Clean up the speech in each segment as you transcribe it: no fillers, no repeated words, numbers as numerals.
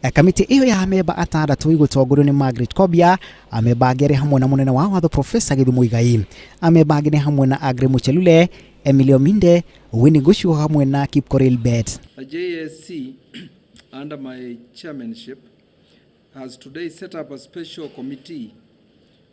Kamiti iyo ya ameba atandatu igutongorwa ni Margaret Kobia, ameba angĩ hamwe na munene wa watho Professor Githumu Igai, ameba angĩ hamwe na Agre Muchelule, Emilio Minde, Winnie Gushu hamwe na Kipkorir Bet. A JSC under my chairmanship has today set up a special committee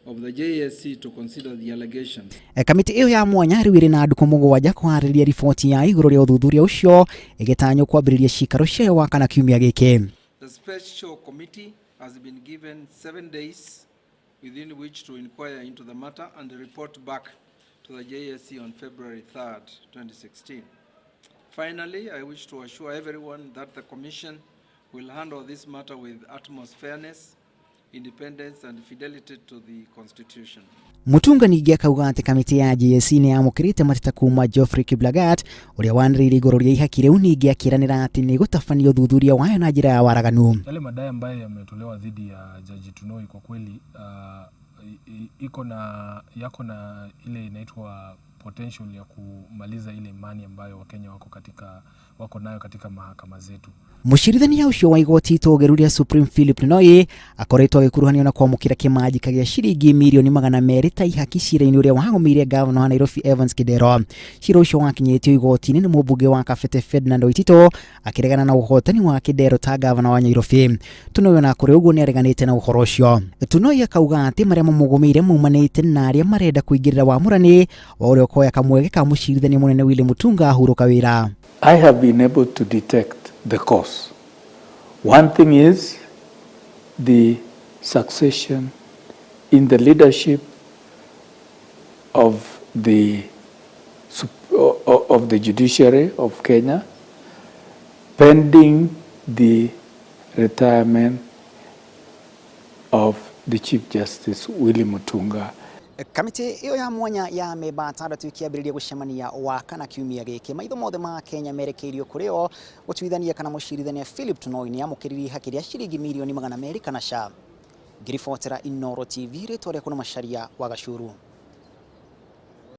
of the JSC to consider the allegations. Kamiti iyo ya mwanya riwire na andu mugwanja kwariria ripoti ya iguru ria uthuthuria ucio igitanyo kwambiriria cikaro cio wakana kiumia giki. The special committee has been given 7 days within which to inquire into the matter and report back to the JSC on February 3rd, 2016. Finally, I wish to assure everyone that the Commission will handle this matter with utmost fairness, independence and fidelity to the Constitution. Mutunga ningĩ akauga atĩ kamiti ya JSC nĩ yamũkĩrĩte mateta kuma Geoffrey Kiblagat ũrĩa wanĩrĩire igũrũ rĩa ihaki rĩu, ningĩ akĩranĩra atĩ nĩ gũtabania ũthuthuria wayo na njĩra ya waraganu. Yale madai ambayo yametolewa dhidi ya Jaji Tunoi kwa kweli yako na ile inaitwa potential ya kumaliza ile imani ambayo Wakenya wako nayo katika mahakama zetu. Mucirithania ucio wa igoti itogeru ria Supreme Philip Noi akoretwo agikuruhanio na kwamukira kimanjika gĩa ciringi milioni 200 ta ihaki cira-inĩ ũrĩa wagũmĩire governor wa Nairobi Evans Kidero. Cira ũcio wakinyĩtio igoti-inĩ nĩ mũmbunge wa Kabete Ferdinand Waitito akĩregana na ũhotani wa Kidero ta governor wa Nairobi. Tunoi na kũrĩ ũguo nĩ areganĩte na ũhoro ũcio. Tunoi akauga atĩ marĩa mamũgũmĩire maumanĩte na arĩa marenda kũingĩrĩra wamũrani wa ũrĩa ũkoya kamweke ka mũcirithania mũnene William Mutunga ahurũka wĩra. I have been able to detect the cause. One thing is the succession in the leadership of the judiciary of Kenya, pending the retirement of the Chief Justice William Mutunga. Kamiti iyo ya mwanya ya meba atandatu ikiambĩrĩria gũcemania wakana kiumia gĩkĩ. Maitho mothe ma Kenya merekeirio kũrĩ o gũtuithania kana mũcirithania Philip Tunoi nĩ amũkĩrire ihaki rĩa ciringi milioni 200 kana ca. Ngĩribotera Inooro TV, rĩtwa rĩakwa nĩ Macharia wa Gacuru.